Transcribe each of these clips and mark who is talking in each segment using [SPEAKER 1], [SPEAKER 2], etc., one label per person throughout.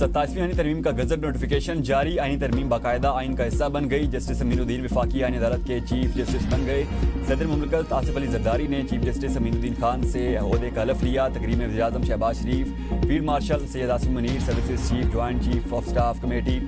[SPEAKER 1] 27वीं आईनी तरमीम का गजट नोटिफिकेशन जारी। आईनी तरमीम बाकायदा आइन का हिस्सा बन गई। जस्टिस अमीनुद्दीन वफाकी आईनी अदालत के चीफ जस्टिस बन गए। सदर मुमलिकत आसिफ अली जरदारी ने चीफ जस्टिस अमीनुद्दीन खान से ओहदे का हलफ लिया। तकरीब में वज़ीर आज़म Shahbaz Sharif, field marshal Syed Asim Munir, services chief, joint chief of staff committee,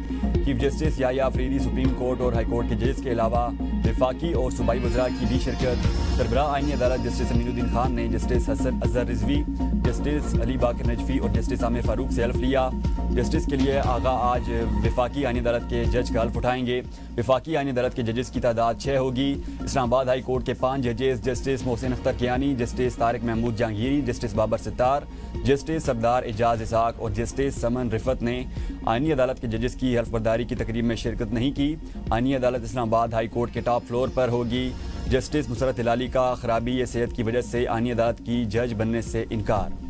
[SPEAKER 1] chief justice Yahya Afridi, supreme court और हाई कोर्ट के जजेस के अलावा वफाकी और सूबाई वज़रा की भी शिरकत। सरबराह आईनी अदालत जस्टिस अमीनुद्दीन खान ने जस्टिस हसन अजहर रिजवी, जस्टिस अली बाकर नजफी और जस्टिस आमिर फारूक से हल्फ लिया। जस्टिस के लिए आगा आज वफाकी आईनी अदालत के जज का हल्फ उठाएंगे। वफाकी आईनी अदालत के जजेस की तादाद 6 होगी। इस्लामाबाद हाई कोर्ट के 5 जजेस justice Mohsin Akhtar Kiyani, justice Tariq Mahmood Jahangiri, justice Babar Sattar, justice Sardar Ejaz Ishaq और जस्टिस समन रिफत ने आईनी अदालत के जजेस की हल्फ बर्दारी की तकरीब में शिरकत नहीं की। आईनी अदालत इस्लामाबाद हाई कोर्ट के टॉप फ्लोर पर होगी। जस्टिस मुसरत हिलाली का खराबी सेहत की वजह से आईनी अदालत की जज बनने से इनकार।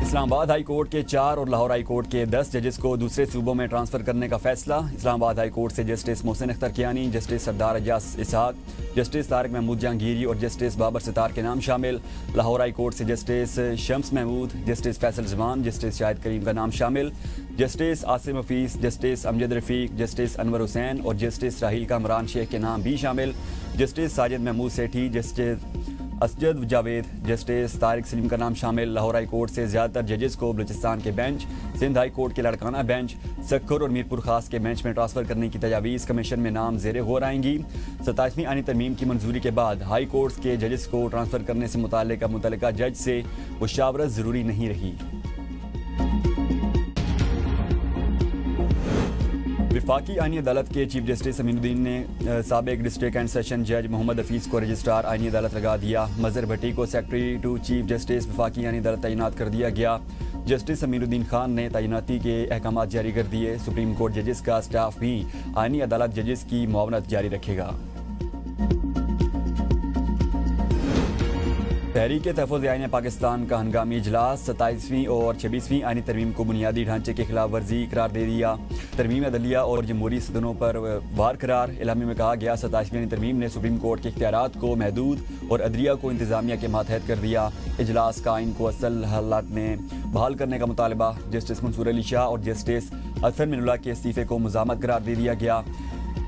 [SPEAKER 1] इस्लामाबाद हाई कोर्ट के 4 और लाहौर हाई कोर्ट के 10 जजेस को दूसरे सूबों में ट्रांसफर करने का फैसला। इस्लामाबाद हाई कोर्ट से justice Mohsin Akhtar Kiyani, justice Sardar Ejaz Ishaq, justice Tariq Mahmood Jahangiri और जस्टिस बाबर सितार के नाम शामिल। लाहौर हाई कोर्ट से justice Shams Mahmood, justice Faisal Zaman, justice Shahid Karim का नाम शामिल। Justice Asim Hafeez, justice Amjad Rafiq, justice Anwar Hussain और जस्टिस राहील कामरान शेख के नाम भी शामिल। Justice Sajid Mahmood Sethi, justice Asjad Javed, justice Tariq Salim का नाम शामिल। लाहौर हाई कोर्ट से ज़्यादातर जजेस को बलूचिस्तान के बेंच, सिंध हाई कोर्ट के लाड़काना बेंच, सक्खर और मीरपुर खास के बेंच में ट्रांसफ़र करने की तजावीज़ कमीशन में नाम ज़ेरे गौर आएंगी। 27वीं आईनी तरमीम की मंजूरी के बाद हाई कोर्ट के जजेस को ट्रांसफ़र करने से मुतल्लिका जज से मुशावरत ज़रूरी नहीं रही। वफाकी आईनी अदालत के चीफ जस्टिस अमीनुद्दीन ने साबिक डिस्ट्रिक्ट एंड सेशन जज मोहम्मद हफीज़ को रजिस्ट्रार आईनी अदालत लगा दिया। मज़हर भट्टी को सेक्रेटरी टू चीफ जस्टिस वफाकी आईनी अदालत तैनात कर दिया गया। जस्टिस अमीनुद्दीन खान ने तैनाती के अहकाम जारी कर दिए। सुप्रीम कोर्ट जजेस का स्टाफ भी आईनी अदालत जजेस की मुआवनत जारी रखेगा। तहरीक तहफ़्फ़ुज़ आईन पाकिस्तान का हंगामी इजलास 27वीं और 26वीं आईनी तरमीम को बुनियादी ढांचे के खिलाफ वर्जी करार दे दिया। तरमीम अदलिया और जमहूरी सदनों पर वार करार। इलामे में कहा गया 27वीं आईनी तरमीम ने सुप्रीम कोर्ट के इख्तियारात को महदूद और अदलिया को इंतजामिया के मातहत कर दिया। इजलास का आइन को असल हालात में बहाल करने का मुतालबा। जस्टिस मंसूर अली शाह और जस्टिस अतहर मिनुल्लाह के इस्तीफ़े को मुज़ामत करार दे दिया गया।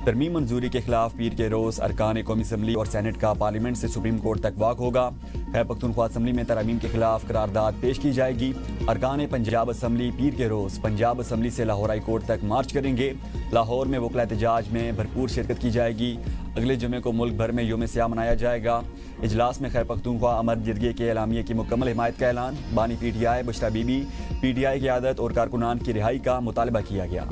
[SPEAKER 1] तरमीम मंजूरी के खिलाफ पीर के रोज़ अरकान कौमी असम्बली और सेनेट का पार्लियामेंट से सुप्रीम कोर्ट तक वाक होगा। खैबर पख्तूनख्वा असम्बली में तरमीम के खिलाफ करारदाद पेश की जाएगी। अरकान पंजाब असम्बली पीर के रोज़ पंजाब असम्बली से लाहौर हाई कोर्ट तक मार्च करेंगे। लाहौर में वकला एहतजाज में भरपूर शिरकत की जाएगी। अगले जुमे को मुल्क भर में योम स्याह मनाया जाएगा। इजलास में खैबर पख्तूनख्वा अमर जिरगे के एलामिया की मुकम्मल हिमायत का ऐलान। बानी PTI बुशरा बीबी, PTI की आदत और कारकुनान की रिहाई का मुतालबा किया गया।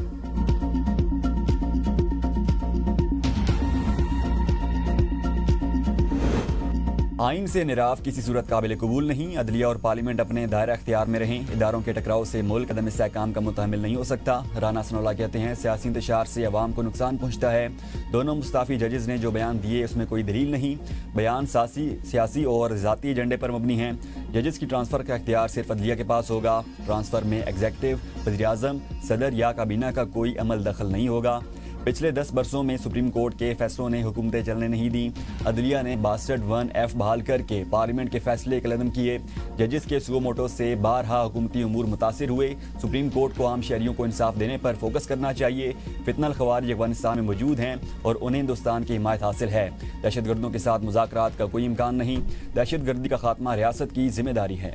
[SPEAKER 1] आइन से निराफ किसी सूरत काबिल कबूल नहीं। अदलिया और पार्लियामेंट अपने दायरा अख्तियार में रहें। इदारों के टकराव से मुल्क अदम इस्तेहकाम का मुतहम्मिल नहीं हो सकता। राना सनोल्ला कहते हैं सियासी इंतशार से अवाम को नुकसान पहुँचता है। दोनों मुस्ताफ़ी जजेस ने जो बयान दिए उसमें कोई दलील नहीं। बयान सियासी और ज़ाती एजेंडे पर मबनी हैं। जजेस की ट्रांसफ़र का इख्तियार सिर्फ अदलिया के पास होगा। ट्रांसफ़र में एग्जेक्टिव, वज़ीर-ए-आज़म, सदर या काबीना का कोई अमल दखल नहीं होगा। पिछले 10 बरसों में सुप्रीम कोर्ट के फैसलों ने हुकूमतें चलने नहीं दी। अदलिया ने 62(1)(f) बहाल करके पार्लियामेंट के फैसले कलम किए। जजेस के सुओ मोटो से बारहा हुकूमती उमूर मुतासिर हुए। सुप्रीम कोर्ट को आम शहरियों को इंसाफ देने पर फोकस करना चाहिए। फितनल ख़वारिज अफगानिस्तान में मौजूद हैं और उन्हें हिंदुस्तान की हिमायत हासिल है। दहशतगर्दों के साथ मुज़ाकरात का कोई इम्कान नहीं। दहशतगर्दी का खात्मा रियासत की जिम्मेदारी है।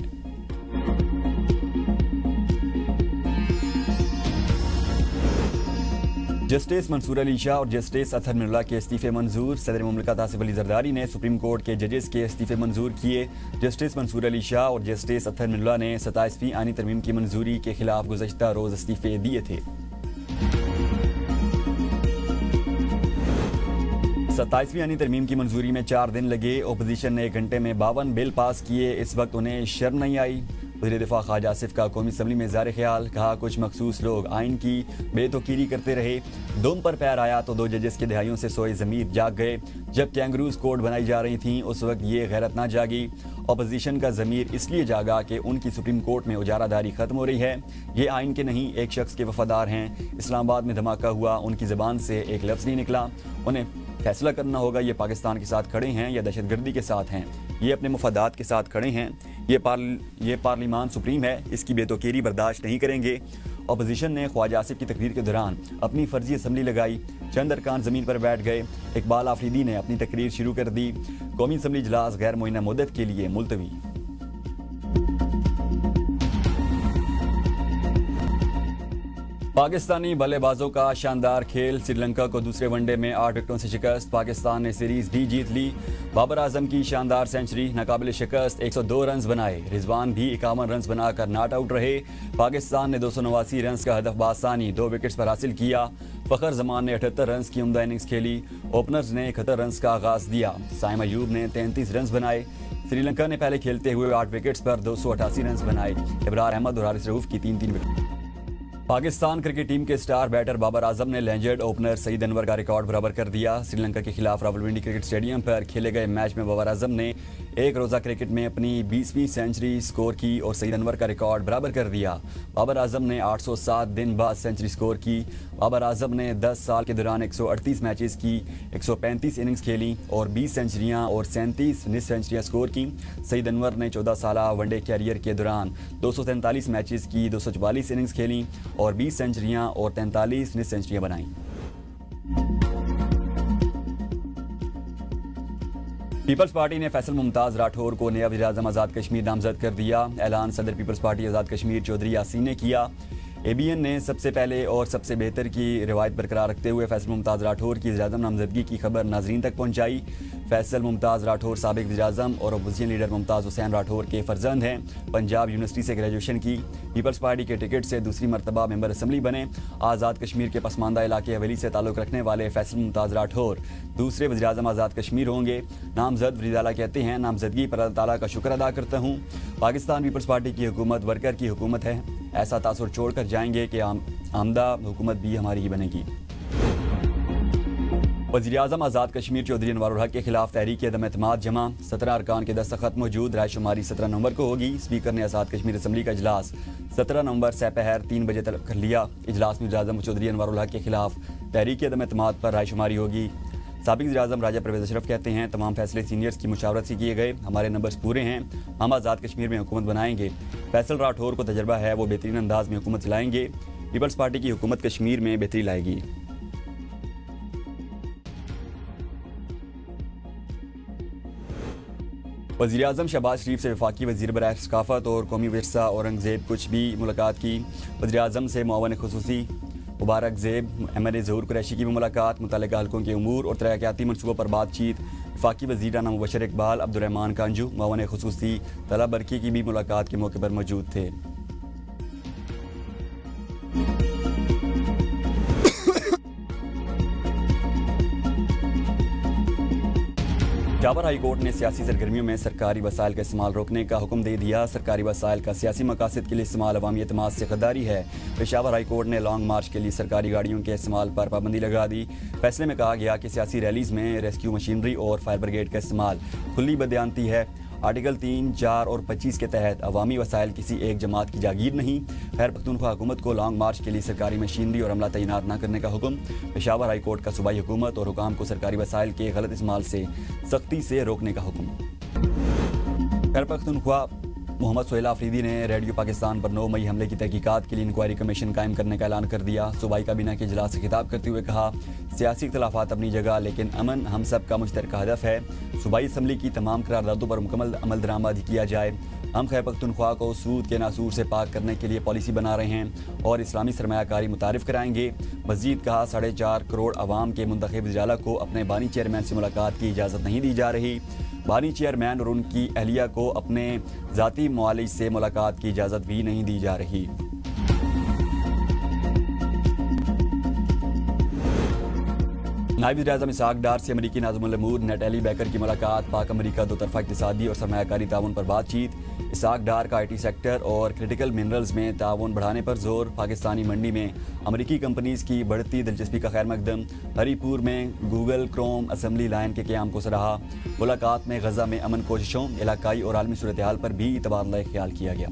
[SPEAKER 1] जस्टिस मंसूर अली शाह और जस्टिस अतहर मिनुल्लाह के इस्तीफ़े मंजूर। सदर मुमलिकत आसिफ अली जरदारी ने सुप्रीम कोर्ट के जजेस के इस्तीफ़े मंजूर किए। जस्टिस मंसूर अली शाह और जस्टिस अतहर मिनुल्लाह ने 27वीं आईनी तरमीम की मंजूरी के खिलाफ गुज़श्ता रोज़ इस्तीफ़े दिए थे। 27वीं आईनी तरमीम की मंजूरी में 4 दिन लगे। ओपोजिशन ने 1 घंटे में 52 बिल पास किए। इस वक्त उन्हें शर्म नहीं आई। वज़ीर दिफा ख्वाजा आसिफ का कौमी असम्बली में ज़ाहिर ख्याल। कहा कुछ मखसूस लोग आइन की बेतौकीरी करते रहे। दुम पर पैर आया तो 2 जजेस की दहाइयों से सोए ज़मीर जाग गए। जब कैंगरूज कोड बनाई जा रही थी उस वक्त ये गैरत ना जागी। अपोजिशन का ज़मीर इसलिए जागा कि उनकी सुप्रीम कोर्ट में उजारादारी ख़त्म हो रही है। ये आइन के नहीं एक शख्स के वफादार हैं। इस्लामाबाद में धमाका हुआ, उनकी ज़बान से एक लफ्ज़ नहीं निकला। उन्हें फैसला करना होगा ये पाकिस्तान के साथ खड़े हैं या दहशतगर्दी के साथ हैं। ये अपने मफादात के साथ खड़े हैं। ये पार्लिमान सुप्रीम है, इसकी बेतौकीरी बर्दाश्त नहीं करेंगे। अपोजिशन ने ख्वाजा आसिफ की तकरीर के दौरान अपनी फर्जी असम्बली लगाई, चंद अरकान ज़मीन पर बैठ गए। इकबाल आफरीदी ने अपनी तकरीर शुरू कर दी। कौमी असम्बली इजलास गैर मुअय्यना मुद्दत के लिए मुलतवी। पाकिस्तानी बल्लेबाजों का शानदार खेल, श्रीलंका को दूसरे वनडे में 8 विकेटों से शिकस्त। पाकिस्तान ने सीरीज भी जीत ली। बाबर आजम की शानदार सेंचुरी, नाकाबिल शिकस्त 102 रन बनाए। रिजवान भी 51 रन बनाकर नॉट आउट रहे। पाकिस्तान ने 289 रन का हदफ बासानी 2 विकेट्स पर हासिल किया। फखर जमान ने 78 रन की उम्दा इनिंग्स खेली। ओपनर्स ने 71 रन का आगाज दिया। साइम अयूब ने 33 रन बनाए। श्रीलंका ने पहले खेलते हुए 8 विकेट्स पर 288 रन बनाए। इब्रार अहमद और हारिस रऊफ की 3-3 विकेट। पाकिस्तान क्रिकेट टीम के स्टार बैटर बाबर आजम ने लेजेंड ओपनर सईद अनवर का रिकॉर्ड बराबर कर दिया। श्रीलंका के खिलाफ रावलपिंडी क्रिकेट स्टेडियम पर खेले गए मैच में बाबर आजम ने एक रोज़ा क्रिकेट में अपनी 20वीं सेंचुरी स्कोर की और सईद अनवर का रिकॉर्ड बराबर कर दिया। बाबर आजम ने 807 दिन बाद सेंचुरी स्कोर की। बाबर आजम ने 10 साल के दौरान 138 मैचेस की, 135 इनिंग्स खेली और 20 सेंचुरियां और 37 निस सेंचुरियां स्कोर की। सईद अनवर ने 14 साल वनडे कैरियर के दौरान 243 मैचेस की, 244 इनिंग्स खेली और 20 सेंचुरियां और 43 निस सेंचुरियां बनाई। पीपल्स पार्टी ने फैसल मुमताज़ राठौर को नया वज़ीर-ए-आज़म आज़ाद कश्मीर नामजद कर दिया। ऐलान सदर पीपल्स पार्टी आज़ाद कश्मीर चौधरी यासीन ने किया। ABN ने सबसे पहले और सबसे बेहतर की रिवायत बरकरार रखते हुए फैसल मुमताज़ राठौर की वज़ीर-ए-आज़म नामजदगी की खबर नाजरीन तक पहुँचाई। फैसल मुमताज़ राठौर साबिक वज़ीर-ए-आज़म और अपोजिशन लीडर मुमताज़ हुसैन राठौर के फर्जंद हैं। पंजाब यूनिवर्सिटी से ग्रेजुएशन की। पीपल्स पार्टी के टिकट से दूसरी मरतबा मेंबर असम्बली बने। आज़ाद कश्मीर के पसमानदा इलाके हवेली से ताल्लुक़ रखने वाले फैसल मुमताज़ राठौर दूसरे वज़ीर-ए-आज़म आज़ाद कश्मीर होंगे। नामजद वज़ीर आला कहते हैं, नामजदगी पर अल्लाह ताला का शुक्र अदा करता हूँ। पाकिस्तान पीपल्स पार्टी की हुकूमत वर्कर की हुकूमत है। ऐसा तासुर छोड़ कर जाएंगे कि आमदा हुकूमत भी हमारी ही बनेगी। वज़ीर-ए-आज़म आज़ाद कश्मीर चौधरी अनवारुल हक के खिलाफ तहरीक अदम एतमाद जमा। 17 अरकान के दस्तखत मौजूद। रायशुमारी 17 नवंबर को होगी। स्पीकर ने आज़ाद कश्मीर असम्बली का इजलास 17 नवंबर सपहर 3 बजे तक कर लिया। इजलास में वज़ीर-ए-आज़म चौधरी अनवारुल हक के खिलाफ तहरीक अदम एतमाद पर रायशुमारी होगी। साबिक वज़ीर-ए-आज़म राजा परवेज़ अशरफ कहते हैं, तमाम फैसले सीनियर्स की मुशावरत से किए गए। हमारे नंबर्स पूरे हैं। हम आज़ाद कश्मीर में हुकूमत बनाएंगे। फैसल राठौर को तजर्बा है, वो बेहतरीन अंदाज में हुकूमत चलाएंगे। पीपल्स पार्टी की हुकूमत कश्मीर में बेहतरी लाएगी। वज़ीर-ए-आज़म शहबाज शरीफ से वफाकी वज़ीर बराए सकाफ़त और कौमी विरसा औरंगज़ेब कुछ भी मुलाकात की। वज़ीर-ए-आज़म से मुआवन खुसूसी मुबारक ज़ेब MLA ज़हूर कुरैशी की भी मुलाकात। मुतल्लिका हल्कों के उमूर और तरक्याती मनसूबों पर बातचीत। वफाकी वज़ीर राना मुबशर इकबाल, अब्दुर्रहमान कांजू मुआवन खुसूसी तला बरकी की भी मुलाकात के मौके पर मौजूद थे। पेशावर हाई कोर्ट ने सियासी सरगर्मियों में सरकारी वसाइल का इस्तेमाल रोकने का हुक्म दे दिया। सरकारी वसाइल का सियासी मकासद के लिए इस्तेमाल अवामी एतमाद से गद्दारी है। पेशावर हाई कोर्ट ने लॉन्ग मार्च के लिए सरकारी गाड़ियों के इस्तेमाल पर पाबंदी लगा दी। फैसले में कहा गया कि सियासी रैलीज में रेस्क्यू मशीनरी और फायर ब्रिगेड का इस्तेमाल खुली बदयांती है। आर्टिकल 3, 4 और 25 के तहत अवामी वसाइल किसी एक जमात की जागीर नहीं। खैर पख्तूनख्वा हुकूमत को लॉन्ग मार्च के लिए सरकारी मशीनरी और अमला तैनात न करने का हुक्म। पेशावर हाई कोर्ट का सूबाई हुकूमत और हुकाम को सरकारी वसाइल के गलत इस्तेमाल से सख्ती से रोकने का हुक्म। खैर पख्तूनख्वा मोहम्मद सोहेल आफरीदी ने रेडियो पाकिस्तान पर 9 मई हमले की तहकीकात के लिए इंक्वायरी कमीशन कायम करने का ऐलान कर दिया। सूबाई काबीना के इजलास से खिताब करते हुए कहा, सियासी इख्तलाफात अपनी जगह, लेकिन अमन हम सब का मुश्तरका हदफ है। सूबाई असम्बली की तमाम करारदादों पर मुकम्मल अमल दरामद किया जाए। हम खैबर पख्तूनख्वा को सूद के नासूर से पाक करने के लिए पॉलिसी बना रहे हैं और इस्लामी सरमायाकारी मुतारिफ कराएंगे। मज़ीद कहा, 4.5 करोड़ आवाम के मुंतखब वज़ीर-ए-आला को अपने बानी चेयरमैन से मुलाकात की इजाज़त नहीं दी जा रही। बानी चेयरमैन और उनकी अहलिया को अपने ज़ाती मुआलिज से मुलाकात की इजाज़त भी नहीं दी जा रही। नायब वज़ीर-ए-आज़म इसहाक डार से अमरीकी नाज़िमुल अमूर नेटली बैकर की मुलाकात। पाक अमरीका दो तरफ़ा इक़्तिसादी और सरमायाकारी ताउन पर बातचीत। इसहाक डार का IT सेक्टर और क्रिटिकल मिनरल्स में ताउन बढ़ाने पर जोर। पाकिस्तानी मंडी में अमरीकी कंपनीज़ की बढ़ती दिलचस्पी का खैर मकदम। हरीपुर में गूगल क्रोम असम्बली लाइन के क़याम को सराहा। मुलाकात में गज़ा में अमन कोशिशों, इलाकाई और आलमी सूरत हाल पर भी तबादला ख्याल किया गया।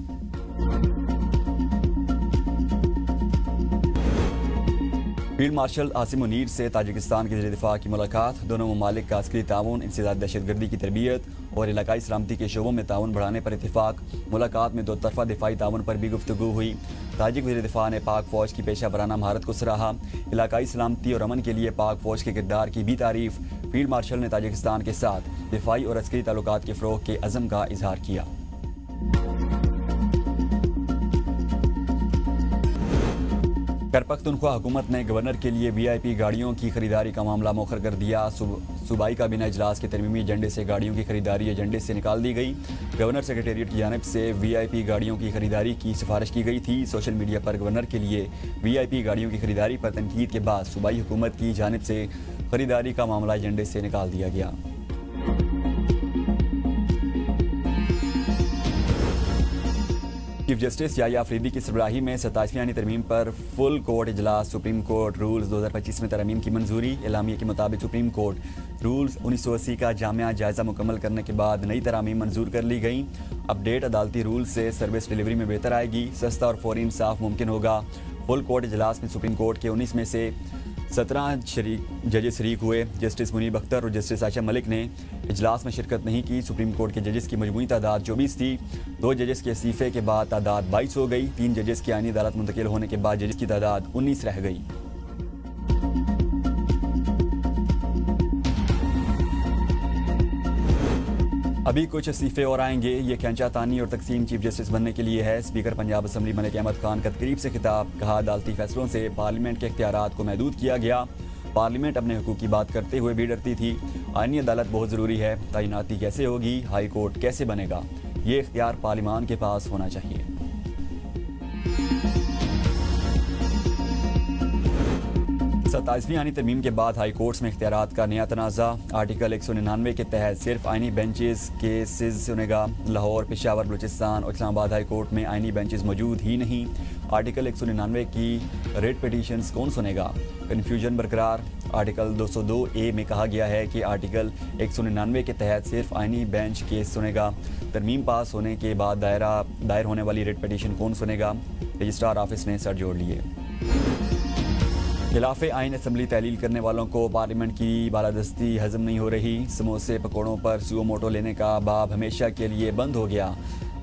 [SPEAKER 1] फील्ड मार्शल आसिम मुनीर से ताजिकिस्तान के वज़ीर दिफा की मुलाकात। दोनों ममालिक का अस्करी ताउन, इंसदाद दहशतगर्दी की तरबियत और इलाकाई सलामती के शोबों में ताउन बढ़ाने पर इतफाक। मुलाकात में दो तरफा दिफाई ताउन पर भी गुफ्तगू हुई। ताजिक वज़ीर दिफा ने पाक फ़ौज की पेशा वराना महारत को सराहा। इलाकाई सलामती और अमन के लिए पाक फ़ौज के किरदार की भी तारीफ। फील्ड मार्शल ने ताजिकिस्तान के साथ दिफाई और अस्करी ताल्लुकात के फ़रोग़ के अज़म का इजहार किया। खैबर-पख्तूनख्वा हुकूमत ने गवर्नर के लिए VIP गाड़ियों की खरीदारी का मामला मौखर कर दिया। सूबाई काबीना इजलास के तरमीमी एजेंडे से गाड़ियों की खरीदारी एजेंडे से निकाल दी गई। गवर्नर सेक्रेटेरिएट की जानिब से VIP गाड़ियों की खरीदारी की सिफारिश की गई थी। सोशल मीडिया पर गवर्नर के लिए VIP गाड़ियों की खरीदारी पर तनकीद के बाद सूबाई हुकूमत की जानिब से खरीदारी का मामला एजेंडे से निकाल दिया गया। चीफ जस्टिस याह्या अफरीदी की सरबराही में 27वीं आईनी तरमीम पर फुल कोर्ट इजलास। सुप्रीम कोर्ट रूल्स 2025 में तरमीम की मंजूरी। एलामिया के मुताबिक सुप्रीम कोर्ट रूल्स 1980 का जामिया जायजा मुकम्मल करने के बाद नई तरामीम मंजूर कर ली गई। अपडेट अदालती रूल से सर्विस डिलीवरी में बेहतर आएगी, सस्ता और फौरी इंसाफ मुमकिन होगा। फुल कोर्ट इजलास में सुप्रीम कोर्ट के 19 में से 17 जजेस शरीक हुए। जस्टिस मुनीब अख्तर और जस्टिस आयशा मलिक ने इजलास में शिरकत नहीं की। सुप्रीम कोर्ट के जजेस की मजमूई तादाद 24 थी। 2 जजेस के इस्तीफे के बाद तादाद 22 हो गई। 3 जजेस की आईनी अदालत मुंतकिल होने के बाद जजेस की तादाद 19 रह गई। अभी कुछ इस्तीफे और आएंगे। ये खैंचा तानी और तकसीम चीफ जस्टिस बनने के लिए है। स्पीकर पंजाब असम्बली मलिक अहमद खान का तकरीब से खिताब। कहा, अदालती फैसलों से पार्लियामेंट के इख्तियारात को महदूद किया गया। पार्लियामेंट अपने हुकूक की बात करते हुए भी डरती थी। आईनी अदालत बहुत ज़रूरी है। तैनाती कैसे होगी, हाई कोर्ट कैसे बनेगा, ये इख्तियार पार्लियामान के पास होना चाहिए। 27वीं आईनी तरमीम के बाद हाई कोर्ट्स में इख्तियारात का नया तनाज़ा। आर्टिकल 199 के तहत सिर्फ आईनी बेंचेस केसेस सुनेगा। लाहौर, पेशावर, बलूचिस्तान और इस्लामाबाद हाई कोर्ट में आईनी बेंचेस मौजूद ही नहीं। आर्टिकल 199 की रेट पिटीशंस कौन सुनेगा, कन्फ्यूजन बरकरार। आर्टिकल 202A में कहा गया है कि आर्टिकल 199 के तहत सिर्फ आईनी बेंच केस सुनेगा। तरमीम पास होने के बाद दायर होने वाली रेट पिटीशन कौन सुनेगा, रजिस्ट्रार ऑफिस ने सर जोड़ लिए। खिलाफ आइन असम्बली तहलील करने वालों को पार्लियामेंट की बालादस्ती हजम नहीं हो रही। समोसे पकौड़ों पर सुओ मोटो लेने का बाब हमेशा के लिए बंद हो गया।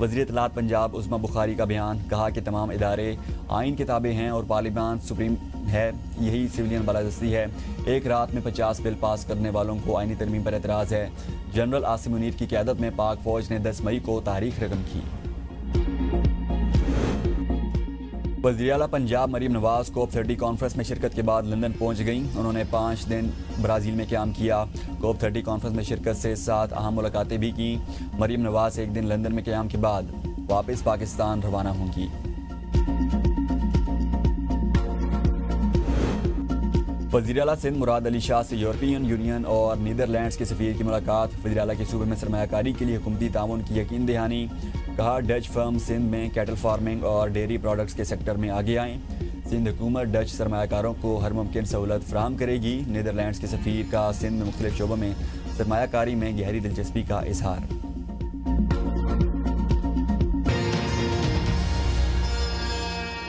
[SPEAKER 1] वज़ीर इत्तलात पंजाब उस्मा बुखारी का बयान। कहा कि तमाम इदारे आइन के ताबे हैं और पार्लियामान सुप्रीम है, यही सिविलियन बालादस्ती है। एक रात में 50 बिल पास करने वालों को आइनी तरमीम पर एतराज़ है। जनरल आसिम मुनीर की क़यादत में पाक फ़ौज ने 10 मई को तारीख रकम की। वज़ीर आला पंजाब मरीम नवाज़ COP30 कॉन्फ्रेंस में शिरकत के बाद लंदन पहुंच गईं। उन्होंने 5 दिन ब्राज़ील में क़याम किया। COP30 कॉन्फ्रेंस में शिरकत से 7 अहम मुलाकातें भी की। मरीम नवाज़ एक दिन लंदन में क़याम के बाद वापस पाकिस्तान रवाना होंगी। वज़ीर आला सिंध मुराद अली शाह से यूरोपियन यूनियन और नीदरलैंड्स के सफ़ीर की मुलाकात। वज़ीर आला के सूबे में सरमायाकारी के लिए हुकूमती ताउन की यकीन दहानी। कहा, डच फर्म सिंध में कैटल फार्मिंग और डेयरी प्रोडक्ट्स के सेक्टर में आगे आएँ। सिंध हुकूमत डच सरमायाकारों को हर मुमकिन सहूलत फराहम करेगी। नीदरलैंड्स के सफ़ीर का सिंध में मुख्तलिफ शोबों में सरमायाकारी में गहरी दिलचस्पी का इजहार।